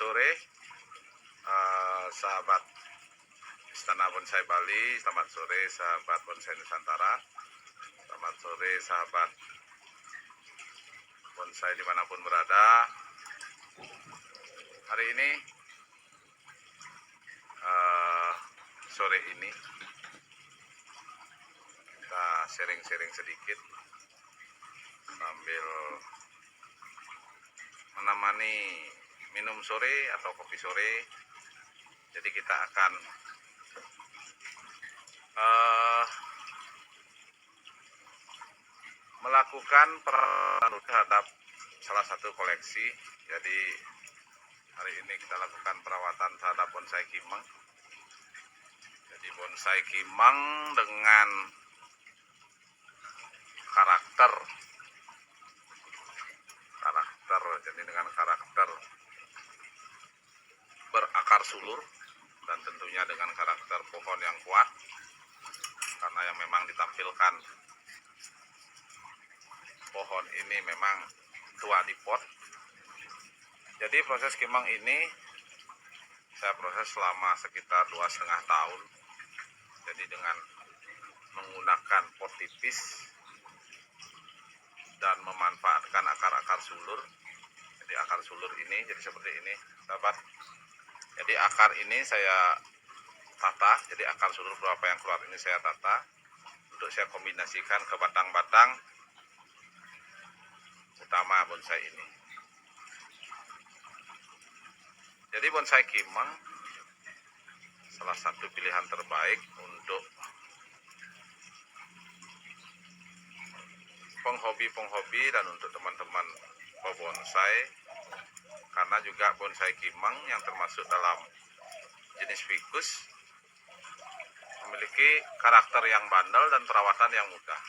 sore sahabat Istana Bonsai Bali, selamat sore sahabat Bonsai Nusantara, selamat sore sahabat bonsai dimanapun berada. Hari ini sore ini kita sharing-sharing sedikit sambil menemani minum sore atau kopi sore. Jadi kita akan melakukan perawatan terhadap salah satu koleksi. Jadi hari ini kita lakukan perawatan terhadap bonsai kimeng. Jadi bonsai kimeng dengan karakter, jadi dengan karakter berakar sulur dan tentunya dengan karakter pohon yang kuat, karena yang memang ditampilkan pohon ini memang tua di pot. Jadi proses kimeng ini saya proses selama sekitar 2,5 tahun. Jadi dengan menggunakan pot tipis dan memanfaatkan akar-akar sulur. Jadi akar sulur ini jadi seperti ini, sahabat. Jadi akar ini saya tata, jadi akar sulur berapa yang keluar ini saya tata untuk saya kombinasikan ke batang-batang utama bonsai ini. Jadi bonsai kimeng salah satu pilihan terbaik untuk penghobi dan untuk teman-teman pebonsai, karena juga bonsai kimeng yang termasuk dalam jenis ficus memiliki karakter yang bandel dan perawatan yang mudah.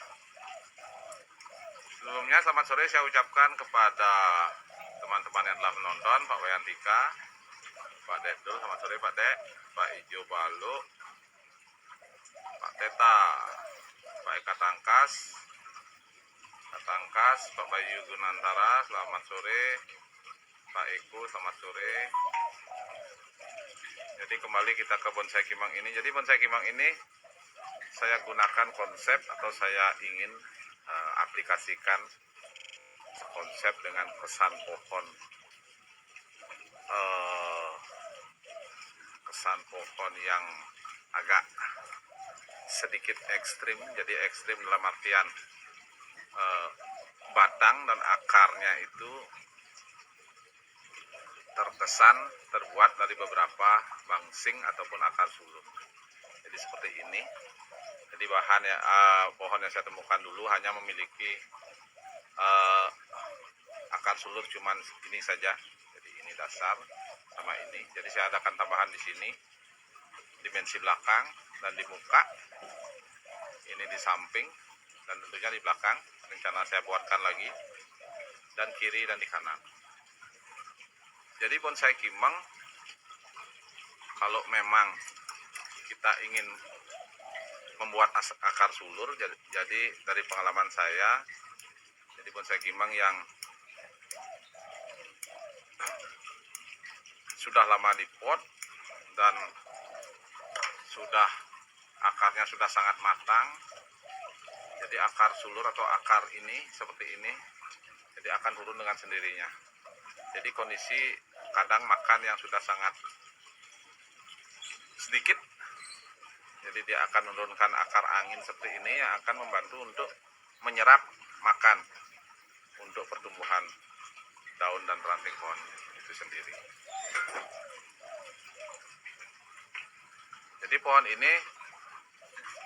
Sebelumnya selamat sore saya ucapkan kepada teman-teman yang telah menonton, Pak Wayantika, Pak Dedul, selamat sore Pak Dek, Pak Ijo Balu, Pak Teta, Pak Eka Tangkas, Pak Bayu Gunantara, selamat sore, Pak Eko, selamat sore. Jadi kembali kita ke bonsai kimeng ini. Jadi bonsai kimeng ini saya gunakan konsep atau saya ingin aplikasikan konsep dengan kesan pohon yang agak sedikit ekstrim. Jadi ekstrim dalam artian batang dan akarnya itu terbuat dari beberapa bangsing ataupun akar sulur. Jadi seperti ini. Jadi bahan pohon yang saya temukan dulu hanya memiliki akar sulur cuman ini saja. Jadi ini dasar sama ini. Jadi saya adakan tambahan di sini, dimensi belakang dan di muka. Ini di samping dan tentunya di belakang. Rencana saya buatkan lagi dan kiri dan di kanan. Jadi bonsai kimeng kalau memang kita ingin membuat akar sulur, jadi dari pengalaman saya, jadi bonsai kimeng yang sudah lama di pot dan akarnya sudah sangat matang, jadi akar sulur atau akar ini seperti ini, jadi akan turun dengan sendirinya. Jadi kondisi kadang makan yang sudah sangat sedikit, jadi dia akan menurunkan akar angin seperti ini yang akan membantu untuk menyerap makan untuk pertumbuhan daun dan ranting pohon itu sendiri. Jadi pohon ini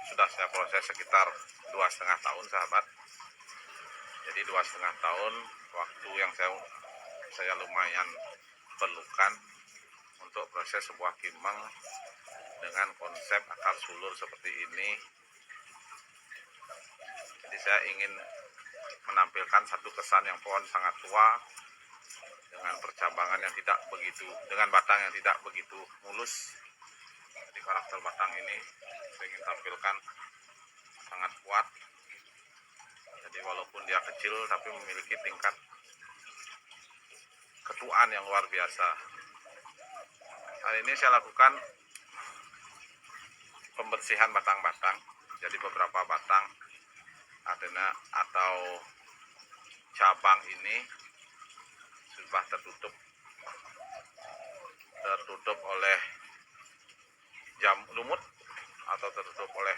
sudah saya proses sekitar 2,5 tahun, sahabat. Jadi 2,5 tahun waktu yang saya lumayan perlukan untuk proses sebuah kimeng dengan konsep akar sulur seperti ini. Jadi saya ingin menampilkan satu kesan yang pohon sangat tua dengan percabangan yang tidak begitu, dengan batang yang tidak begitu mulus. Jadi karakter batang ini saya ingin tampilkan sangat kuat. Jadi walaupun dia kecil tapi memiliki tingkat ketuaan yang luar biasa. Hari ini saya lakukan pembersihan batang-batang. Jadi beberapa batang adena atau cabang ini sudah tertutup oleh lumut atau tertutup oleh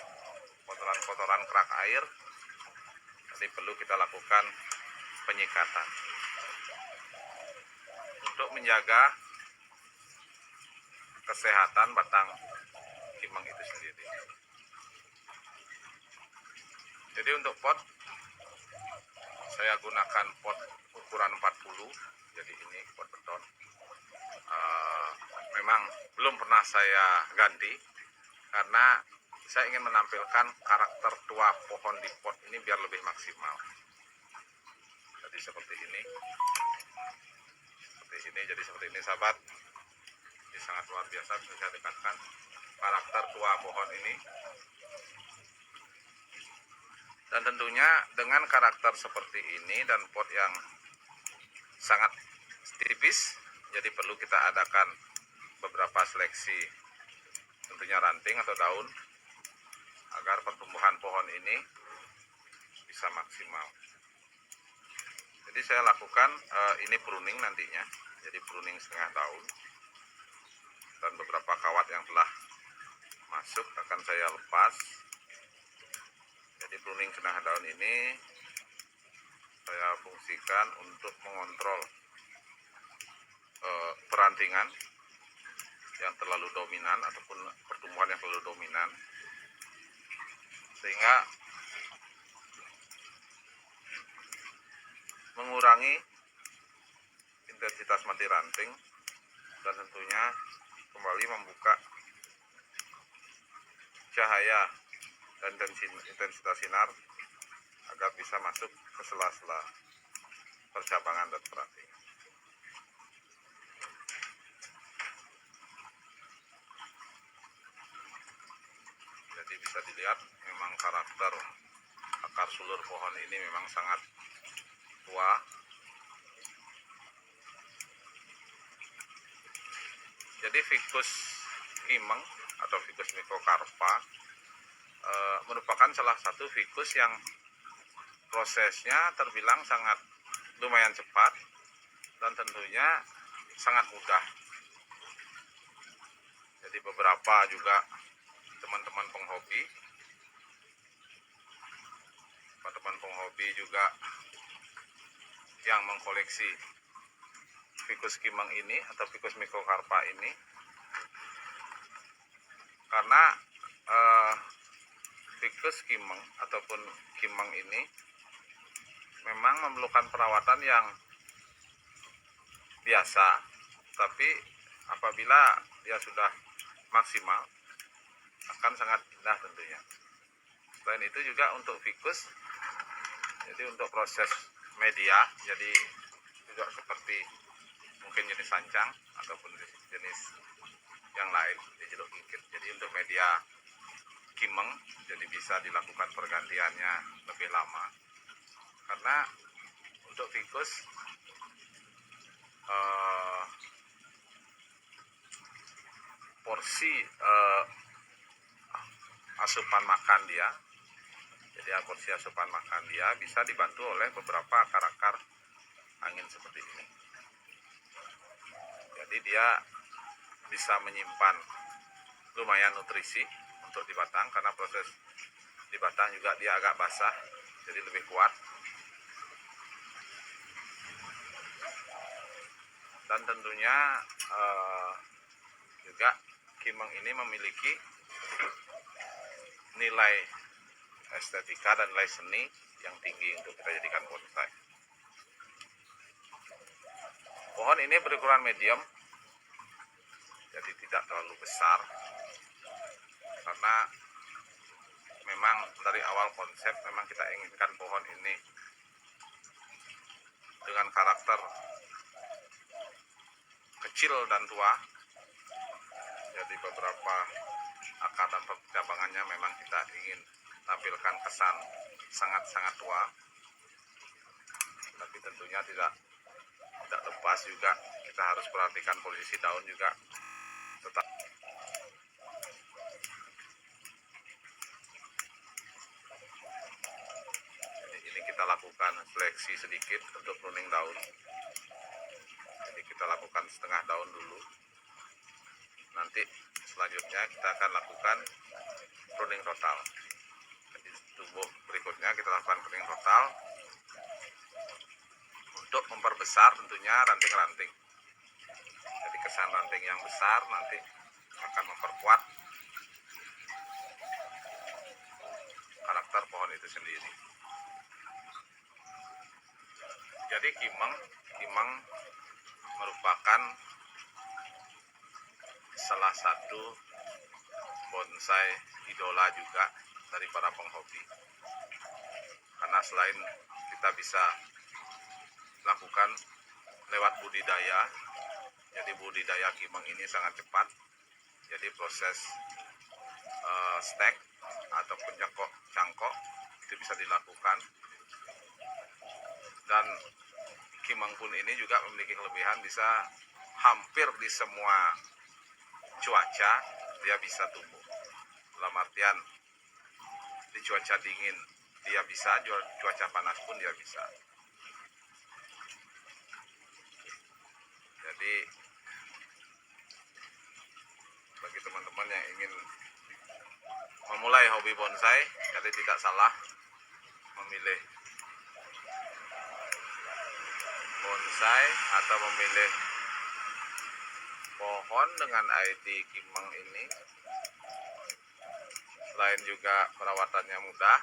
kotoran-kotoran kerak air. Jadi perlu kita lakukan penyikatan untuk menjaga kesehatan batang kimeng itu sendiri. Jadi untuk pot, saya gunakan pot ukuran 40. Jadi ini pot beton. Memang belum pernah saya ganti karena saya ingin menampilkan karakter tua pohon di pot ini biar lebih maksimal. Jadi seperti ini. Jadi seperti ini sahabat. Ini sangat luar biasa, bisa saya dekatkan karakter tua pohon ini. Dan tentunya dengan karakter seperti ini dan pot yang sangat tipis, jadi perlu kita adakan beberapa seleksi, tentunya ranting atau daun, agar pertumbuhan pohon ini bisa maksimal. Jadi saya lakukan ini pruning nantinya, jadi pruning setengah daun, dan beberapa kawat yang telah masuk akan saya lepas. Jadi pruning setengah daun ini saya fungsikan untuk mengontrol perantingan yang terlalu dominan ataupun pertumbuhan yang terlalu dominan, sehingga mengurangi intensitas mati ranting dan tentunya kembali membuka cahaya dan intensitas sinar agar bisa masuk ke sela-sela percabangan dan perantingan. Jadi bisa dilihat memang karakter akar sulur pohon ini memang sangat tua. Jadi ficus kimeng atau ficus mycocarpa merupakan salah satu ficus yang prosesnya terbilang sangat lumayan cepat dan tentunya sangat mudah. Jadi beberapa juga teman-teman penghobi juga yang mengkoleksi ficus kimeng ini atau ficus mycocarpa ini, karena ficus kimeng ataupun kimeng ini memang memerlukan perawatan yang biasa, tapi apabila dia sudah maksimal akan sangat indah tentunya. Selain itu juga untuk ficus, jadi untuk proses media, jadi juga seperti mungkin jenis sancang ataupun jenis yang lain di jeruk gigit. Jadi untuk media kimeng jadi bisa dilakukan pergantiannya lebih lama, karena untuk ficus porsi asupan makan dia, jadi porsi asupan makan dia bisa dibantu oleh beberapa akar-akar angin seperti ini. Jadi dia bisa menyimpan lumayan nutrisi untuk di batang, karena proses di batang juga dia agak basah, jadi lebih kuat. Dan tentunya juga kimeng ini memiliki nilai estetika dan nilai seni yang tinggi untuk kita jadikan bonsai. Pohon ini berukuran medium, jadi tidak terlalu besar, karena memang dari awal konsep memang kita inginkan pohon ini dengan karakter kecil dan tua. Jadi beberapa akar dan percabangannya memang kita ingin tampilkan kesan sangat-sangat tua, tapi tentunya tidak lepas juga kita harus perhatikan posisi daun juga tetap. Jadi ini kita lakukan seleksi sedikit untuk pruning daun. Jadi kita lakukan setengah daun dulu. Nanti selanjutnya kita akan lakukan pruning total. Jadi tumbuh berikutnya kita lakukan pruning total untuk memperbesar tentunya ranting-ranting. Jadi kesan ranting yang besar nanti akan memperkuat karakter pohon itu sendiri. Jadi kimeng merupakan salah satu bonsai idola juga dari para penghobi. Karena selain kita bisa lakukan lewat budidaya, jadi budidaya kimeng ini sangat cepat. Jadi proses stek ataupun cangkok itu bisa dilakukan. Dan kimeng pun ini juga memiliki kelebihan, bisa hampir di semua cuaca dia bisa tumbuh. Dalam artian di cuaca dingin dia bisa, cuaca panas pun dia bisa. Jadi bagi teman-teman yang ingin memulai hobi bonsai, jadi tidak salah memilih bonsai atau memilih pohon dengan ID kimeng ini. Selain juga perawatannya mudah,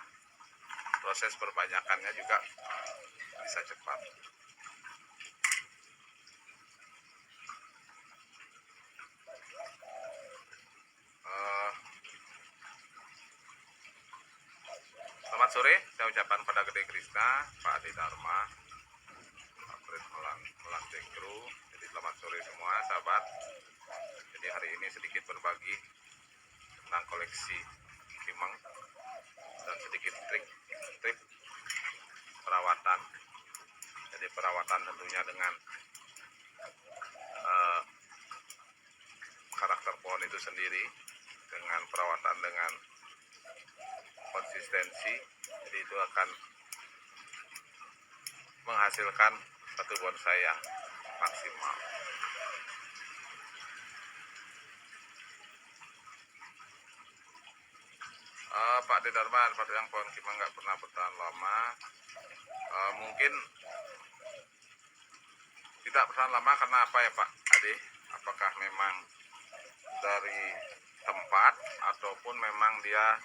proses perbanyakannya juga bisa cepat. Selamat sore, saya ucapkan pada Gede Krishna, Pak Adi Dharma, Pak Prit Melantik Kru. Jadi selamat sore semua sahabat. Jadi hari ini sedikit berbagi tentang koleksi kimeng dan sedikit trik perawatan. Jadi perawatan tentunya dengan karakter pohon itu sendiri, dengan perawatan dengan konsistensi, jadi itu akan menghasilkan satu bonsai yang maksimal. Pak De Dharma, pada yang pohon kimeng nggak pernah bertahan lama, mungkin tidak bertahan lama karena apa ya Pak Ade? Apakah memang dari tempat ataupun memang dia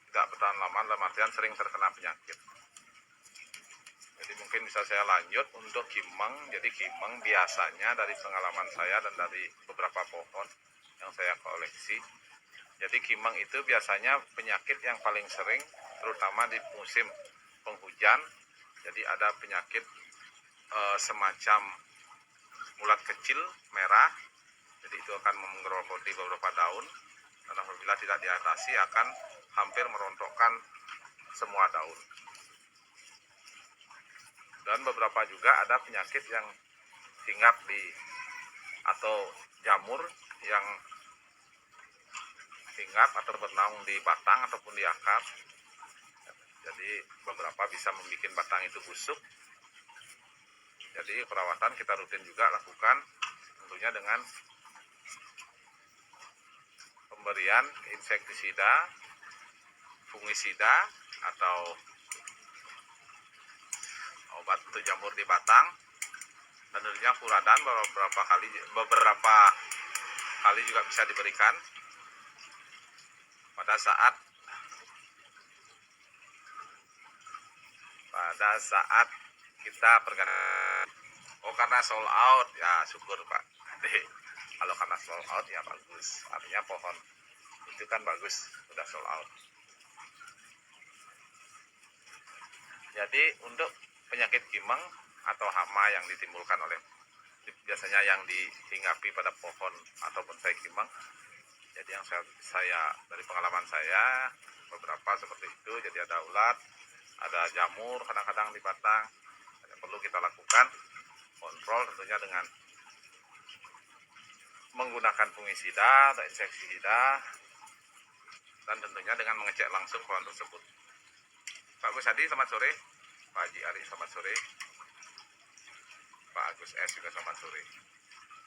tidak bertahan lama dalam artian sering terkena penyakit? Jadi mungkin bisa saya lanjut untuk kimeng. Jadi kimeng biasanya dari pengalaman saya dan dari beberapa pohon yang saya koleksi, jadi kimeng itu biasanya penyakit yang paling sering terutama di musim penghujan. Jadi ada penyakit semacam ulat kecil merah, jadi itu akan menggerogoti beberapa daun, dan apabila tidak diatasi akan hampir merontokkan semua daun. Dan beberapa juga ada penyakit yang hinggap di atau jamur yang hinggap atau bernaung di batang ataupun di akar. Jadi beberapa bisa membuat batang itu busuk. Jadi perawatan kita rutin juga lakukan, tentunya dengan pemberian insektisida, fungisida atau obat untuk jamur di batang, dan tentunya furadan beberapa kali juga bisa diberikan pada saat kita pergantian. Karena sold out ya syukur Pak. Kalau karena sold out ya bagus, artinya pohon itu kan bagus udah sold out. Jadi untuk penyakit kimeng atau hama yang ditimbulkan oleh biasanya yang dihinggapi pada pohon atau bonsai kimeng, jadi yang saya dari pengalaman saya beberapa seperti itu. Jadi ada ulat, ada jamur kadang-kadang di batang, yang perlu kita lakukan kontrol tentunya dengan menggunakan fungisida atau insektisida, dan tentunya dengan mengecek langsung pohon tersebut. Pak Gus Hadi, selamat sore. Pak Haji Ari, selamat sore. Pak Agus S juga selamat sore.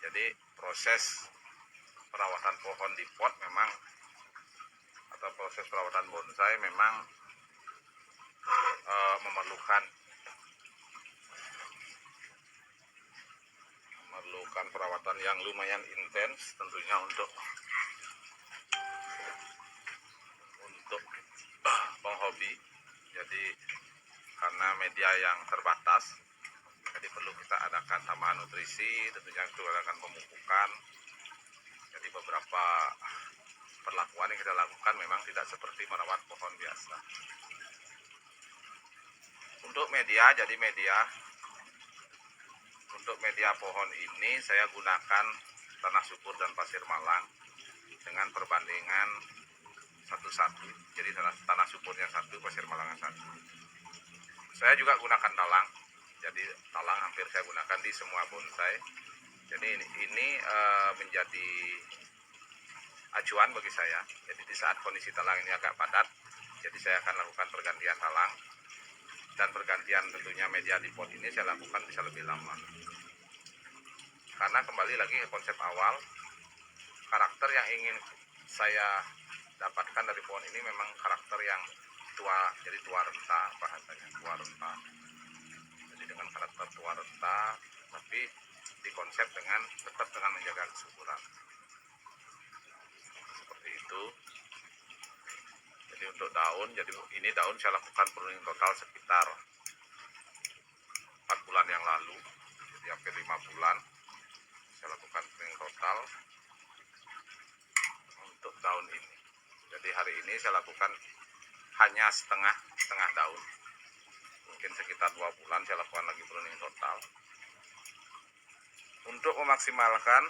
Jadi proses perawatan pohon di pot memang, atau proses perawatan bonsai memang memerlukan perawatan yang lumayan intens tentunya untuk penghobi. Jadi karena media yang terbatas, jadi perlu kita adakan tambahan nutrisi, tentunya itu adakan pemupukan. Jadi beberapa perlakuan yang kita lakukan memang tidak seperti merawat pohon biasa. Untuk media, jadi untuk media pohon ini saya gunakan tanah subur dan pasir malang dengan perbandingan 1:1. Jadi tanah suburnya 1, pasir malangnya 1. Saya juga gunakan talang. Jadi talang hampir saya gunakan di semua bonsai. Jadi ini menjadi acuan bagi saya. Jadi di saat kondisi talang ini agak padat, jadi saya akan lakukan pergantian talang, dan pergantian tentunya media di pot ini saya lakukan bisa lebih lama. Karena kembali lagi ke konsep awal, karakter yang ingin saya dapatkan dari pohon ini memang karakter yang tua, jadi tua renta bahasanya, tua renta. Jadi dengan karakter tua renta, tapi dikonsep tetap dengan menjaga kesuburan. Seperti itu. Jadi untuk daun, jadi ini daun saya lakukan pruning total sekitar 4 bulan yang lalu. Jadi hampir 5 bulan saya lakukan pruning total untuk daun ini. Jadi hari ini saya lakukan hanya setengah daun. Mungkin sekitar 2 bulan saya lakukan lagi pruning total. Untuk memaksimalkan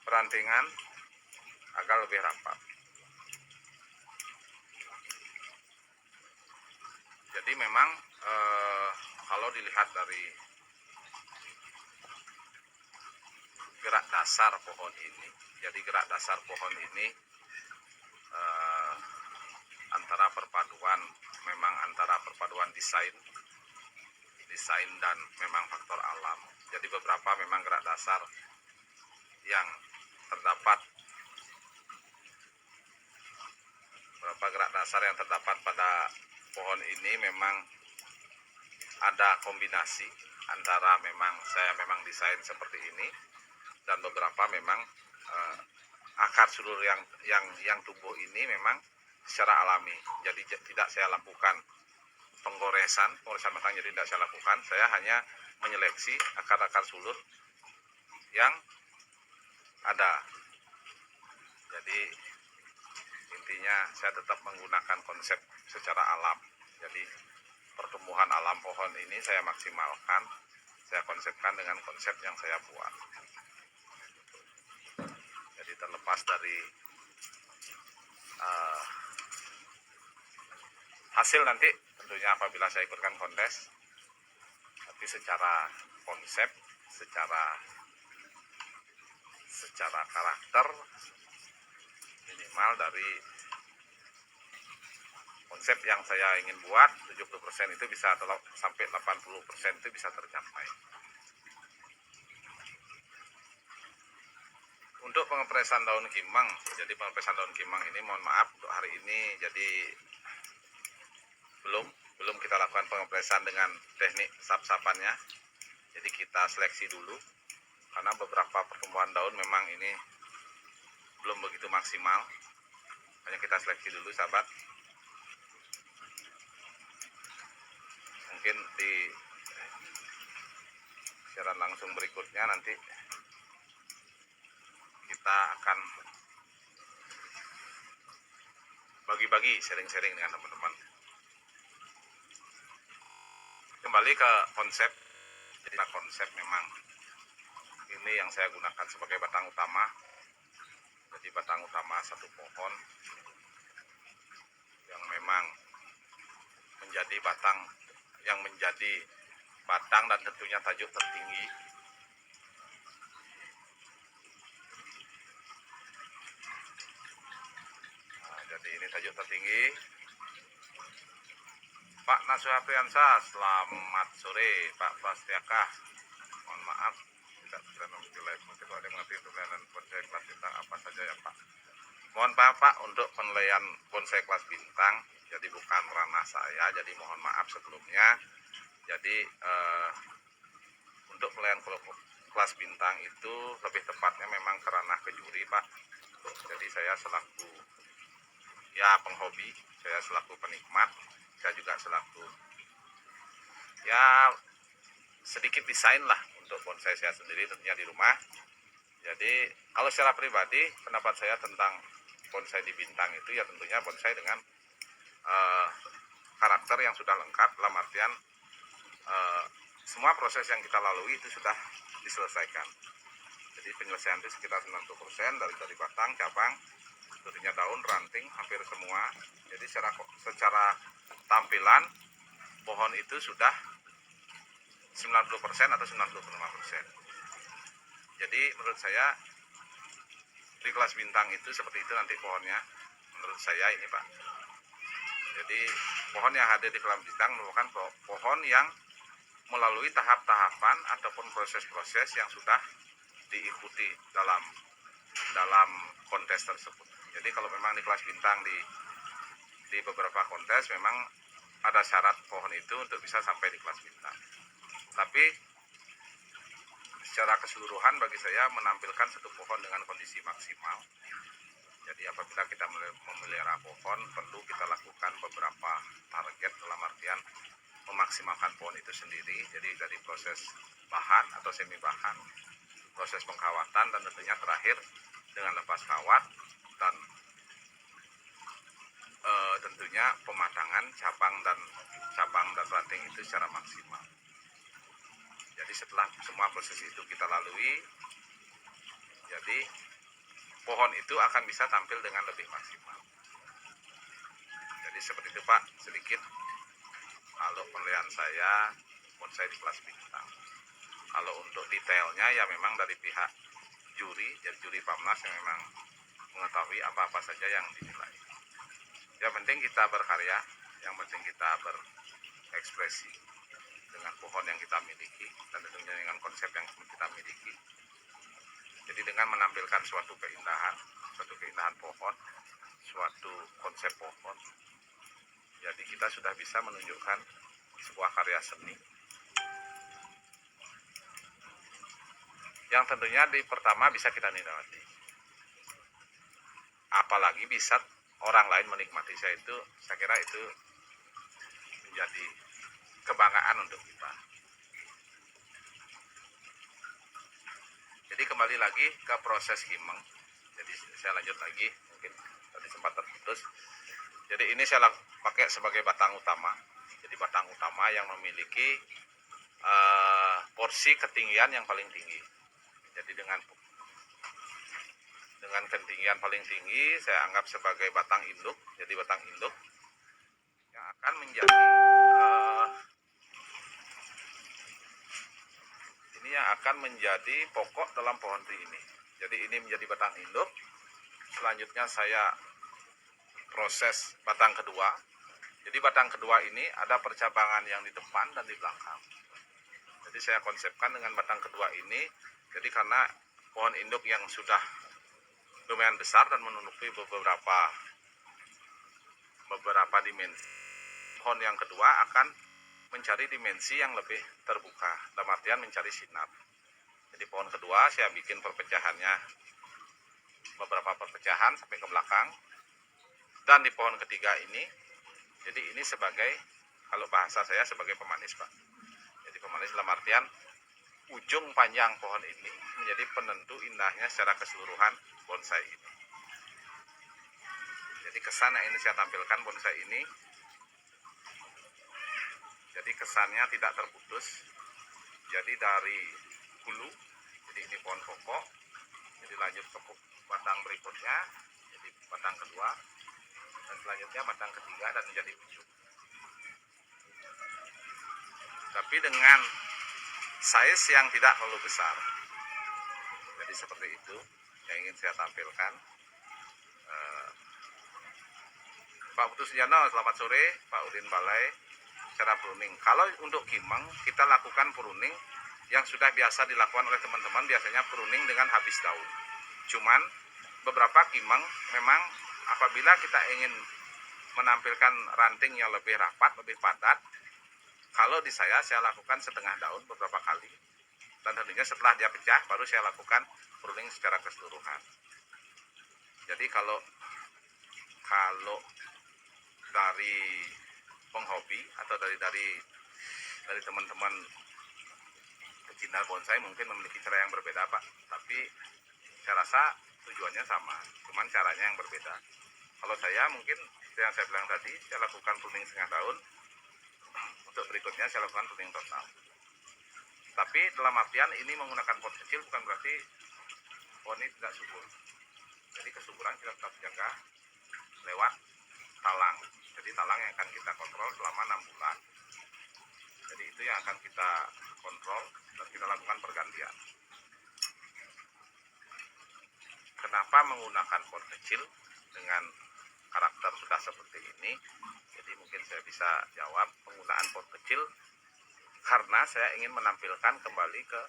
perantingan agar lebih rapat. Jadi memang kalau dilihat dari gerak dasar pohon ini, jadi gerak dasar pohon ini antara perpaduan desain dan memang faktor alam. Jadi beberapa memang gerak dasar yang terdapat pada pohon ini memang ada kombinasi antara saya memang desain seperti ini, dan beberapa memang akar seluruh yang tumbuh ini memang secara alami. Jadi tidak saya lakukan penggoresan batang, jadi tidak saya lakukan. Saya hanya menyeleksi akar-akar sulur yang ada. Jadi intinya saya tetap menggunakan konsep secara alam. Jadi pertumbuhan alam pohon ini saya maksimalkan, saya konsepkan dengan konsep yang saya buat. Jadi terlepas dari hasil nanti tentunya apabila saya ikutkan kontes, tapi secara konsep, secara karakter, minimal dari konsep yang saya ingin buat 70% itu bisa, atau sampai 80% itu bisa tercapai. Untuk pengepresan daun kimang, jadi pengepresan daun kimang ini mohon maaf untuk hari ini, jadi belum kita lakukan pengepresan dengan teknik sap-sapannya. Jadi kita seleksi dulu, karena beberapa pertumbuhan daun memang ini belum begitu maksimal. Hanya kita seleksi dulu sahabat. Mungkin di siaran langsung berikutnya nanti kita akan bagi-bagi sharing-sharing dengan teman-teman. Kembali ke konsep. Jadi konsep memang ini yang saya gunakan sebagai batang utama. Jadi batang utama satu pohon yang memang menjadi batang dan tentunya tajuk tertinggi. tajuk tertinggi. Pak Nasuhapriansah, selamat sore. Pak Prastiakah, mohon maaf tidak bisa memilih mungkin kalau ada yang mengerti untuk penilaian bonsai kelas bintang apa saja ya Pak. Mohon maaf Pak untuk penilaian bonsai kelas bintang, jadi bukan ranah saya, jadi mohon maaf sebelumnya. Jadi untuk penilaian kelas bintang itu lebih tepatnya memang ke ranah ke juri Pak. Jadi saya selaku ya penghobi, saya selaku penikmat, saya juga selaku ya sedikit desain lah untuk bonsai saya sendiri tentunya di rumah. Jadi kalau secara pribadi pendapat saya tentang bonsai di bintang itu ya tentunya bonsai dengan karakter yang sudah lengkap, dalam artian semua proses yang kita lalui itu sudah diselesaikan. Jadi penyelesaian itu sekitar 90% dari batang, cabang, tentunya daun, ranting, hampir semua. Jadi secara tampilan pohon itu sudah 90% atau 95%. Jadi menurut saya di kelas bintang itu seperti itu nanti pohonnya. Menurut saya ini Pak. Jadi pohon yang hadir di kelas bintang merupakan pohon yang melalui tahap-tahapan ataupun proses-proses yang sudah diikuti dalam kontes tersebut. Jadi kalau memang di kelas bintang di beberapa kontes memang ada syarat pohon itu untuk bisa sampai di kelas bintang. Tapi secara keseluruhan bagi saya menampilkan satu pohon dengan kondisi maksimal. Jadi apabila kita memelihara pohon perlu kita lakukan beberapa target dalam artian memaksimalkan pohon itu sendiri. Jadi dari proses bahan atau semi bahan, proses pengkawatan, dan tentunya terakhir dengan lepas kawat dan tentunya pematangan cabang dan ranting itu secara maksimal. Jadi setelah semua proses itu kita lalui, jadi pohon itu akan bisa tampil dengan lebih maksimal. Jadi seperti itu Pak, sedikit kalau penilaian saya bonsai di kelas bintang. Kalau untuk detailnya ya memang dari pihak juri, jadi juri PAMNAS yang memang mengetahui apa-apa saja yang dinilai. Yang penting kita berkarya, yang penting kita berekspresi dengan pohon yang kita miliki dan tentunya dengan konsep yang kita miliki. Jadi dengan menampilkan suatu keindahan pohon, suatu konsep pohon, jadi kita sudah bisa menunjukkan sebuah karya seni yang tentunya di pertama bisa kita nikmati. Apalagi bisa orang lain menikmati saya kira itu menjadi kebanggaan untuk kita. Jadi kembali lagi ke proses himeng. Jadi saya lanjut lagi, mungkin tadi sempat terputus. Jadi ini saya pakai sebagai batang utama. Jadi batang utama yang memiliki porsi ketinggian yang paling tinggi. Jadi dengan ketinggian paling tinggi saya anggap sebagai batang induk. Jadi batang induk yang akan menjadi ini yang akan menjadi pokok dalam pohon ini. Jadi ini menjadi batang induk. Selanjutnya saya proses batang kedua. Jadi batang kedua ini ada percabangan yang di depan dan di belakang. Jadi saya konsepkan dengan batang kedua ini. Jadi karena pohon induk yang sudah lumayan besar dan menutupi beberapa dimensi, pohon yang kedua akan mencari dimensi yang lebih terbuka, dalam artian mencari sinar. Jadi pohon kedua saya bikin perpecahannya, beberapa perpecahan sampai ke belakang. Dan di pohon ketiga ini, jadi ini sebagai, kalau bahasa saya sebagai pemanis Pak. Jadi pemanis dalam artian ujung panjang pohon ini menjadi penentu indahnya secara keseluruhan bonsai ini. Jadi kesan yang ini saya tampilkan bonsai ini, jadi kesannya tidak terputus. Jadi dari hulu, jadi ini pohon pokok, jadi lanjut ke batang berikutnya, jadi batang kedua, dan selanjutnya batang ketiga dan menjadi ujung. Tapi dengan size yang tidak terlalu besar. Jadi seperti itu yang ingin saya tampilkan. Pak Putu Sujana, selamat sore. Pak Udin Balai, cara pruning. Kalau untuk kimeng, kita lakukan pruning yang sudah biasa dilakukan oleh teman-teman, biasanya pruning dengan habis daun. Cuman beberapa kimeng memang apabila kita ingin menampilkan ranting yang lebih rapat, lebih padat, kalau di saya lakukan setengah daun beberapa kali. Dan tentunya setelah dia pecah, baru saya lakukan pruning secara keseluruhan. Jadi kalau dari penghobi atau dari teman-teman pecinta bonsai mungkin memiliki cara yang berbeda, Pak. Tapi saya rasa tujuannya sama, cuman caranya yang berbeda. Kalau saya mungkin yang saya bilang tadi, saya lakukan pruning setengah daun. Untuk berikutnya saya lakukan pruning total. Tapi dalam artian ini menggunakan pot kecil bukan berarti pohon ini tidak subur. Jadi kesuburan kita tetap jaga lewat talang. Jadi talang yang akan kita kontrol selama 6 bulan. Jadi itu yang akan kita kontrol dan kita lakukan pergantian. Kenapa menggunakan pot kecil dengan karakter sudah seperti ini? Jadi mungkin saya bisa jawab penggunaan pot kecil karena saya ingin menampilkan kembali ke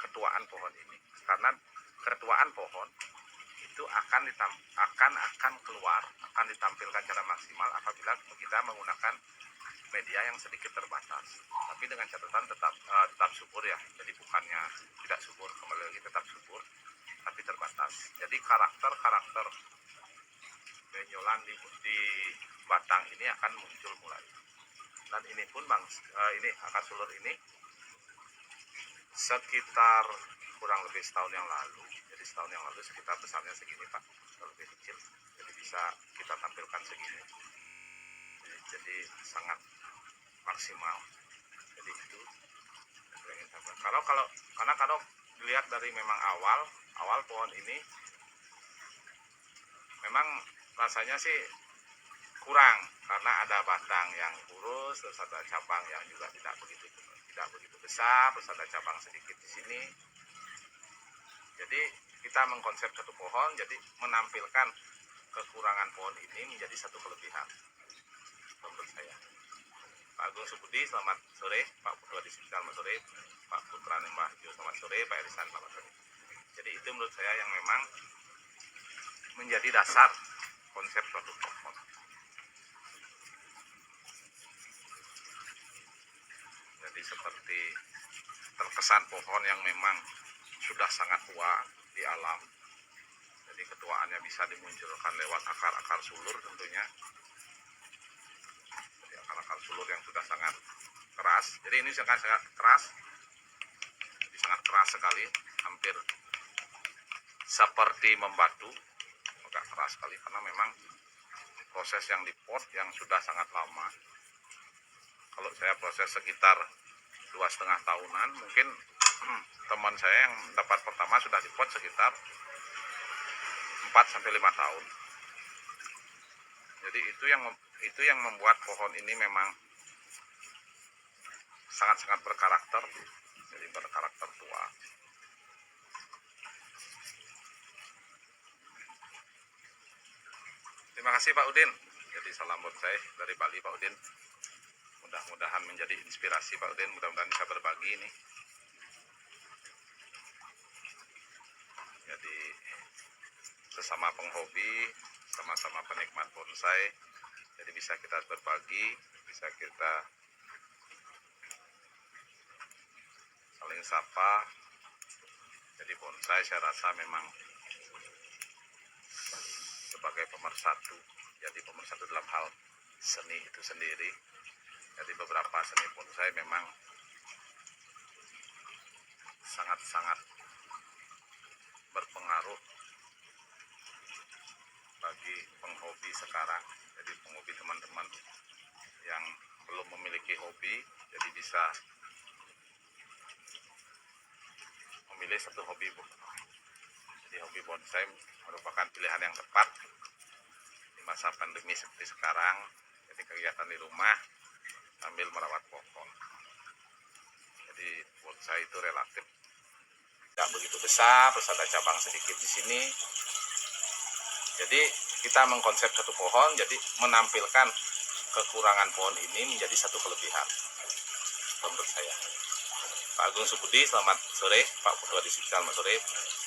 ketuaan pohon ini. Karena ketuaan pohon itu akan keluar, akan ditampilkan secara maksimal apabila kita menggunakan media yang sedikit terbatas. Tapi dengan catatan tetap subur ya. Jadi bukannya tidak subur, kembali lagi tetap subur, tapi terbatas. Jadi karakter benjolan di batang ini akan muncul mulai. Dan ini pun ini akar sulur ini sekitar kurang lebih setahun yang lalu. Jadi setahun yang lalu sekitar besarnya segini, Pak, lebih kecil. Jadi bisa kita tampilkan segini. Jadi sangat maksimal. Jadi itu kalau dilihat dari memang awal pohon ini memang rasanya sih kurang karena ada batang yang kurus, terus ada cabang yang juga tidak begitu besar, terus ada cabang sedikit di sini. Jadi kita mengkonsep satu pohon, jadi menampilkan kekurangan pohon ini menjadi satu kelebihan menurut saya. Pak Agung Subudi, selamat sore. Pak Putu Adi, selamat sore. Pak Putra Mbahju, selamat sore. Pak Erisan, selamat sore. Jadi itu menurut saya yang memang menjadi dasar konsep suatu pohon. Jadi seperti terkesan pohon yang memang sudah sangat tua di alam. Jadi ketuaannya bisa dimunculkan lewat akar-akar sulur tentunya. Jadi akar-akar sulur yang sudah sangat keras. Jadi ini sangat keras. Jadi sangat keras sekali, hampir seperti membatu. Agak keras sekali karena memang proses yang di pot yang sudah sangat lama. Kalau saya proses sekitar 2,5 tahunan, mungkin teman saya yang dapat pertama sudah di pot sekitar 4-5 tahun. Jadi itu yang membuat pohon ini memang sangat-sangat berkarakter. Jadi berkarakter tua. Terima kasih Pak Udin. Jadi salam bonsai dari Bali Pak Udin. Mudah-mudahan menjadi inspirasi Pak Udin, mudah-mudahan bisa berbagi ini. Jadi sesama penghobi, sama-sama penikmat bonsai, jadi bisa kita berbagi, bisa kita saling sapa. Jadi bonsai saya rasa memang sebagai pemersatu, jadi pemersatu dalam hal seni itu sendiri. Jadi beberapa seni bonsai memang sangat-sangat berpengaruh bagi penghobi sekarang. Jadi penghobi teman-teman yang belum memiliki hobi, jadi bisa memilih satu hobi. Jadi hobi bonsai merupakan pilihan yang tepat di masa pandemi seperti sekarang. Jadi kegiatan di rumah sambil merawat pohon. Jadi bonsai itu relatif tidak begitu besar, terus ada cabang sedikit di sini. Jadi kita mengkonsep satu pohon, jadi menampilkan kekurangan pohon ini menjadi satu kelebihan menurut saya. Pak Agung Subudi, selamat sore. Pak Putra Disiplin, selamat sore.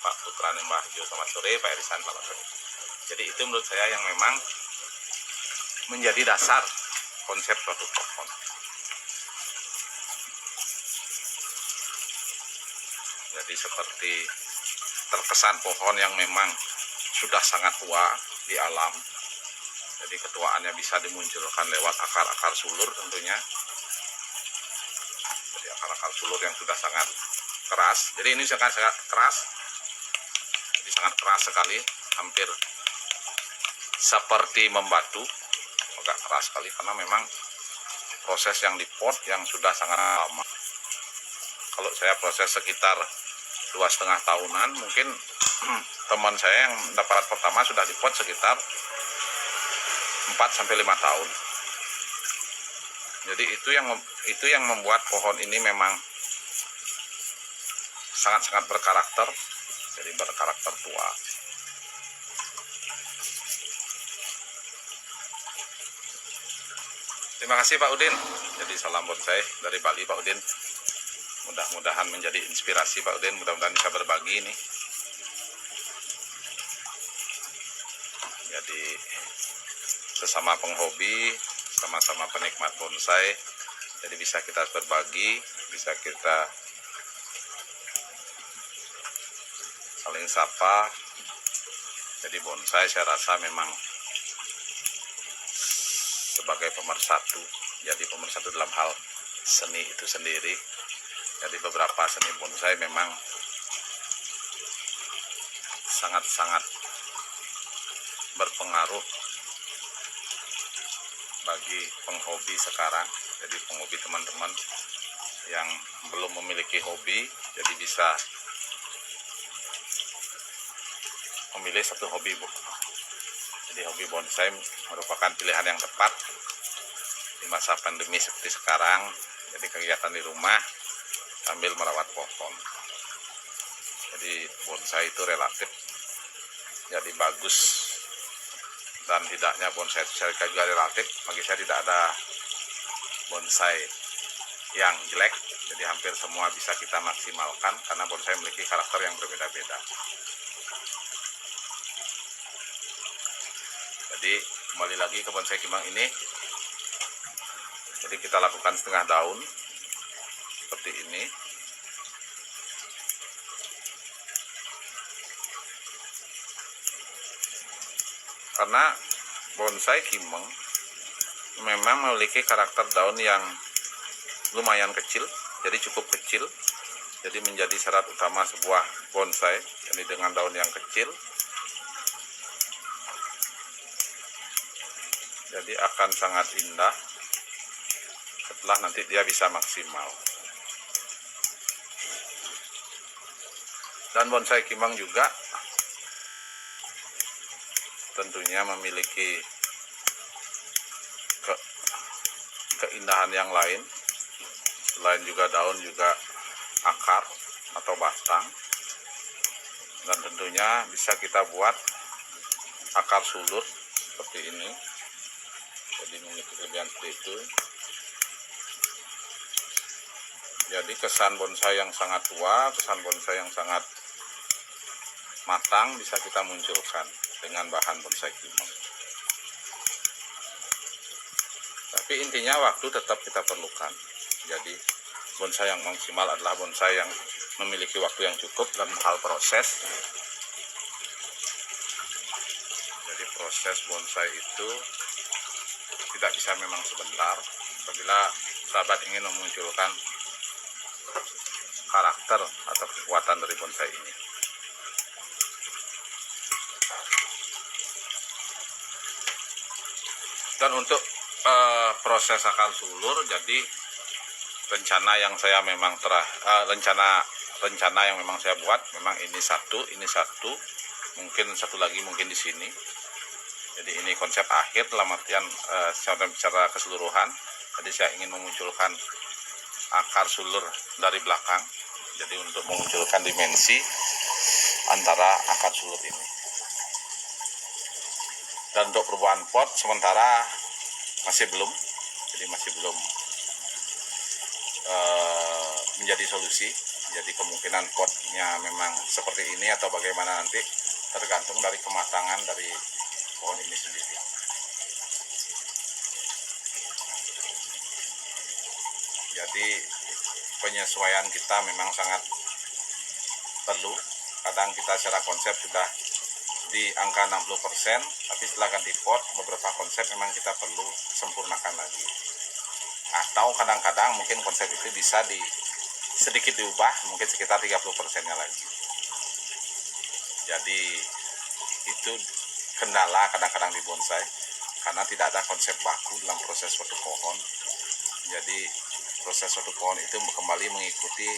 Pak Putra Nembahjo, selamat sore. Pak Erisan, selamat sore. Jadi itu menurut saya yang memang menjadi dasar konsep suatu pohon. Jadi seperti terkesan pohon yang memang sudah sangat tua di alam. Jadi ketuaannya bisa dimunculkan lewat akar-akar sulur tentunya. Jadi akar-akar sulur yang sudah sangat keras. Jadi ini sangat keras. Jadi sangat keras sekali, hampir seperti membatu. Agak keras sekali karena memang proses yang di pot yang sudah sangat lama. Kalau saya proses sekitar 2,5 tahunan, mungkin teman saya yang dapat pertama sudah di pot sekitar 4-5 tahun. Jadi itu yang membuat pohon ini memang sangat-sangat berkarakter. Jadi berkarakter tua. Terima kasih Pak Udin. Jadi salam bonsai dari Bali Pak Udin. Mudah-mudahan menjadi inspirasi Pak Udin, mudah-mudahan bisa berbagi ini. Jadi sesama penghobi, sama-sama penikmat bonsai, jadi bisa kita berbagi, bisa kita saling sapa. Jadi bonsai saya rasa memang sebagai pemersatu, jadi pemersatu dalam hal seni itu sendiri. Jadi beberapa seni bonsai memang sangat-sangat berpengaruh bagi penghobi sekarang. Jadi penghobi teman-teman yang belum memiliki hobi, jadi bisa memilih satu hobi, Bu. Jadi hobi bonsai merupakan pilihan yang tepat di masa pandemi seperti sekarang. Jadi kegiatan di rumah sambil merawat pohon. Jadi bonsai itu relatif jadi bagus dan tidaknya bonsai itu juga relatif. Bagi saya tidak ada bonsai yang jelek. Jadi hampir semua bisa kita maksimalkan karena bonsai memiliki karakter yang berbeda-beda. Jadi kembali lagi ke bonsai kimang ini. Jadi kita lakukan setengah daun seperti ini. Karena bonsai kimeng memang memiliki karakter daun yang lumayan kecil, jadi cukup kecil. Jadi menjadi syarat utama sebuah bonsai, ini dengan daun yang kecil. Jadi akan sangat indah setelah nanti dia bisa maksimal. Dan bonsai kimang juga tentunya memiliki keindahan yang lain. Selain juga daun, juga akar atau batang. Dan tentunya bisa kita buat akar sulur seperti ini. Jadi memiliki kelebihan seperti itu. Jadi kesan bonsai yang sangat tua, kesan bonsai yang sangat matang bisa kita munculkan dengan bahan bonsai kimeng. Tapi intinya waktu tetap kita perlukan. Jadi bonsai yang maksimal adalah bonsai yang memiliki waktu yang cukup dalam hal proses. Jadi proses bonsai itu tidak bisa memang sebentar. Apabila sahabat ingin memunculkan karakter atau kekuatan dari bonsai ini. Dan untuk proses akar sulur, jadi rencana yang saya memang rencana yang memang saya buat memang ini satu, mungkin satu lagi mungkin di sini. Jadi ini konsep akhir dalam artian secara keseluruhan. Jadi saya ingin memunculkan akar sulur dari belakang. Jadi untuk memunculkan dimensi antara akar sulur ini. Dan untuk perubahan pot sementara masih belum, jadi masih belum menjadi solusi. Jadi kemungkinan potnya memang seperti ini atau bagaimana nanti tergantung dari kematangan dari pohon ini sendiri. Jadi penyesuaian kita memang sangat perlu. Kadang kita secara konsep sudah di angka 60%, tapi setelah ganti pot beberapa konsep memang kita perlu sempurnakan lagi. Atau kadang-kadang mungkin konsep itu bisa sedikit diubah, mungkin sekitar 30%-nya lagi. Jadi itu kendala kadang-kadang di bonsai, karena tidak ada konsep baku dalam proses suatu pohon. Jadi proses suatu pohon itu kembali mengikuti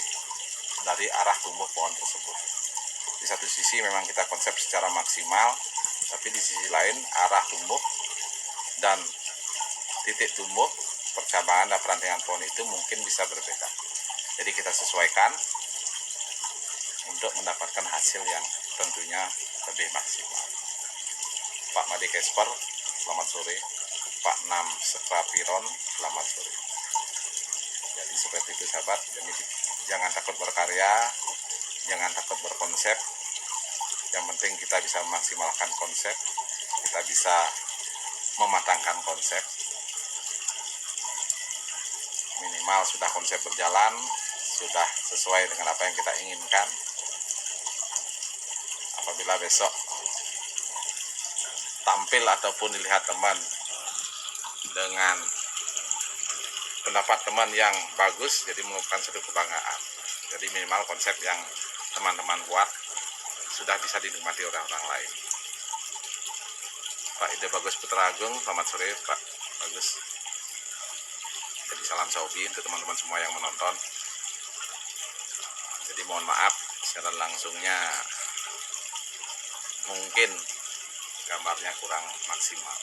dari arah tumbuh pohon tersebut. Di satu sisi memang kita konsep secara maksimal, tapi di sisi lain arah tumbuh dan titik tumbuh, percabangan dan perantingan pohon itu mungkin bisa berbeda. Jadi kita sesuaikan untuk mendapatkan hasil yang tentunya lebih maksimal. Pak Made Kesper, selamat sore. Pak Nam Sekrapiron, selamat sore. Jadi seperti itu sahabat, jadi jangan takut berkarya, jangan takut berkonsep. Yang penting kita bisa memaksimalkan konsep, kita bisa mematangkan konsep. Minimal sudah konsep berjalan, sudah sesuai dengan apa yang kita inginkan. Apabila besok tampil ataupun dilihat teman dengan pendapat teman yang bagus, jadi merupakan suatu kebanggaan. Jadi minimal konsep yang teman-teman buat sudah bisa dinikmati oleh orang lain. Pak Ide Bagus Putra Agung, selamat sore Pak Bagus. Jadi salam saubi untuk teman-teman semua yang menonton. Jadi mohon maaf secara langsungnya mungkin gambarnya kurang maksimal.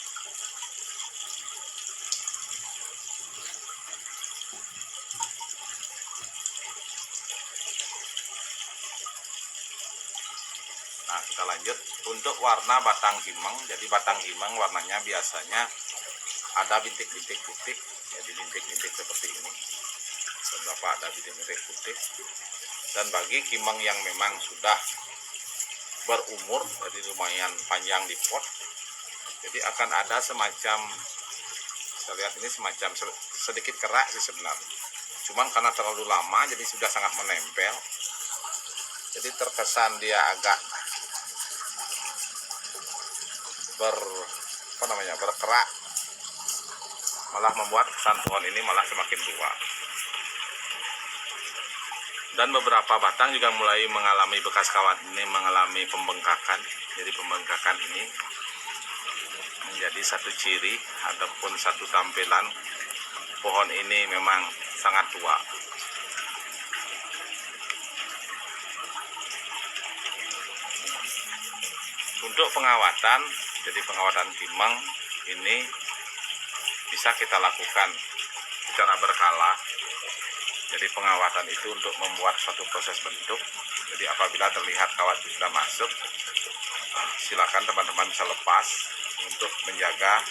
Nah, kita lanjut untuk warna batang himeng. Jadi batang himeng warnanya biasanya ada bintik-bintik putih, jadi bintik-bintik seperti ini. Beberapa ada bintik-bintik putih. Dan bagi himeng yang memang sudah berumur, jadi lumayan panjang di pot, jadi akan ada semacam, saya lihat ini semacam sedikit kerak sih sebenarnya. Cuman karena terlalu lama, jadi sudah sangat menempel. Jadi terkesan dia agak berkerak, malah membuat kesan pohon ini malah semakin tua. Dan beberapa batang juga mulai mengalami bekas kawat ini, mengalami pembengkakan. Jadi pembengkakan ini menjadi satu ciri ataupun satu tampilan pohon ini memang sangat tua. Untuk pengawatan, jadi pengawatan himeng ini bisa kita lakukan secara berkala. Jadi pengawatan itu untuk membuat suatu proses bentuk. Jadi apabila terlihat kawat itu sudah masuk, silakan teman-teman bisa lepas untuk menjaga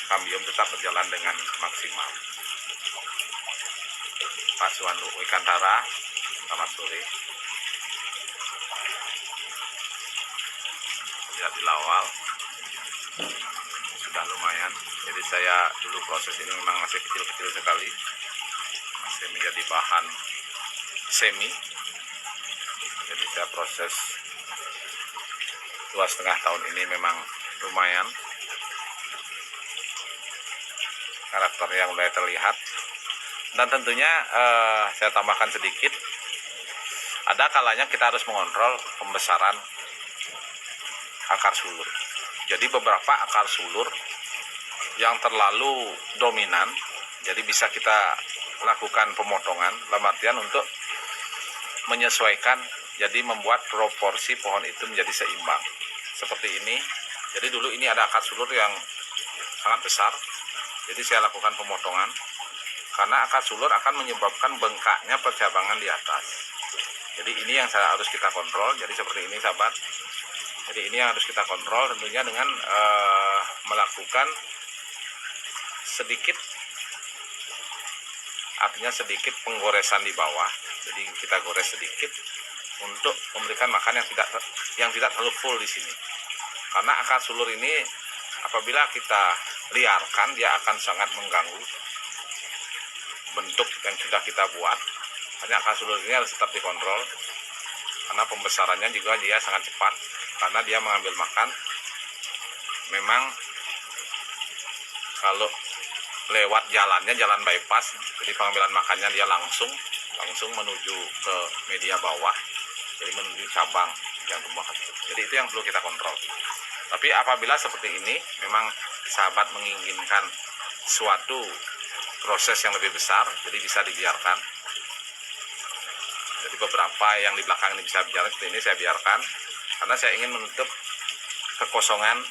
kambium tetap berjalan dengan maksimal. Pak Suwandu Wikantara, selamat sore. Lihat di lawal sudah lumayan. Jadi saya dulu proses ini memang masih kecil-kecil sekali, masih menjadi bahan semi. Jadi saya proses 2,5 tahun ini memang lumayan, karakternya mulai terlihat. Dan tentunya saya tambahkan sedikit, ada kalanya kita harus mengontrol pembesaran akar sulur. Jadi beberapa akar sulur yang terlalu dominan, jadi bisa kita lakukan pemotongan, dalam artian untuk menyesuaikan, jadi membuat proporsi pohon itu menjadi seimbang. Seperti ini. Jadi dulu ini ada akar sulur yang sangat besar, jadi saya lakukan pemotongan, karena akar sulur akan menyebabkan bengkaknya percabangan di atas. Jadi ini yang harus kita kontrol. Jadi seperti ini sahabat. Jadi ini yang harus kita kontrol tentunya dengan melakukan sedikit, artinya sedikit penggoresan di bawah. Jadi kita gores sedikit untuk memberikan makan yang tidak terlalu full di sini. Karena akar sulur ini apabila kita liarkan, dia akan sangat mengganggu bentuk yang sudah kita buat. Hanya akar sulur ini harus tetap dikontrol, karena pembesarannya juga dia sangat cepat, karena dia mengambil makan. Memang kalau lewat jalannya, jalan bypass, jadi pengambilan makannya dia langsung menuju ke media bawah, jadi menuju cabang yang tumbuh. Jadi itu yang perlu kita kontrol. Tapi apabila seperti ini, memang sahabat menginginkan suatu proses yang lebih besar, jadi bisa dibiarkan. Jadi beberapa yang di belakang ini bisa biarkan, seperti ini saya biarkan, karena saya ingin menutup kekosongan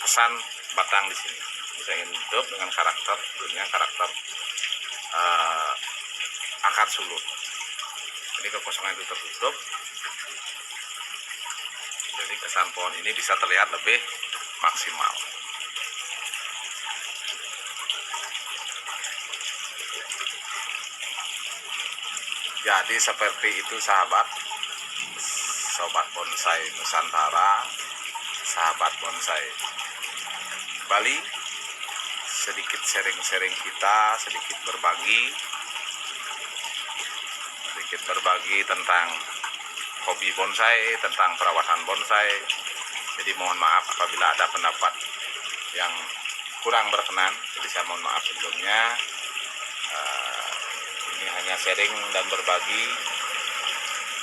kesan batang di sini. Saya ingin tutup dengan karakter akar sulur. Jadi kekosongan itu tertutup. Jadi kesan pohon ini bisa terlihat lebih maksimal. Jadi seperti itu sahabat, sobat bonsai Nusantara, sahabat bonsai Bali, sedikit sharing-sharing kita, sedikit berbagi tentang hobi bonsai, tentang perawatan bonsai. Jadi mohon maaf apabila ada pendapat yang kurang berkenan, jadi saya mohon maaf sebelumnya. Ini hanya sharing dan berbagi,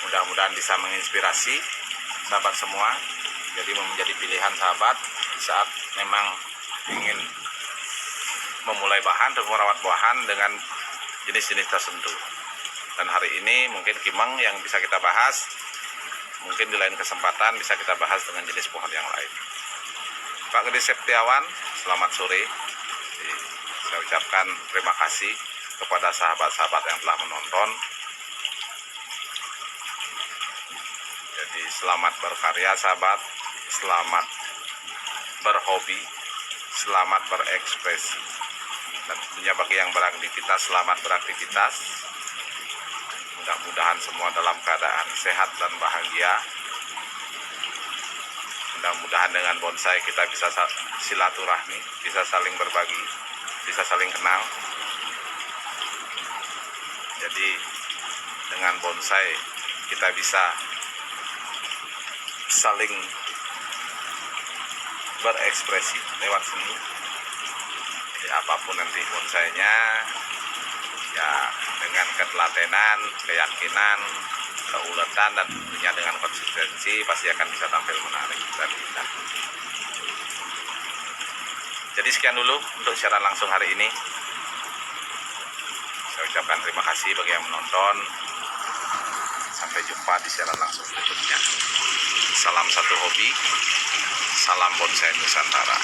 mudah-mudahan bisa menginspirasi sahabat semua. Jadi menjadi pilihan sahabat saat memang ingin memulai bahan atau merawat bahan dengan jenis-jenis tertentu. Dan hari ini mungkin kimeng yang bisa kita bahas, mungkin di lain kesempatan bisa kita bahas dengan jenis pohon yang lain. Pak Gede Septiawan, selamat sore. Saya ucapkan terima kasih kepada sahabat-sahabat yang telah menonton. Jadi selamat berkarya sahabat, selamat berhobi, selamat berekspresi. Dan tentunya bagi yang beraktivitas, selamat beraktivitas. Mudah-mudahan semua dalam keadaan sehat dan bahagia. Mudah-mudahan dengan bonsai kita bisa silaturahmi, bisa saling berbagi, bisa saling kenal. Jadi dengan bonsai kita bisa saling berekspresi lewat seni. Jadi apapun nanti bonsainya, ya dengan ketelatenan, keyakinan, keuletan, dan tentunya dengan konsistensi pasti akan bisa tampil menarik dan indah. Jadi sekian dulu untuk siaran langsung hari ini. Saya ucapkan terima kasih bagi yang menonton. Sampai jumpa di siaran langsung berikutnya. Salam satu hobi, salam bonsai Nusantara.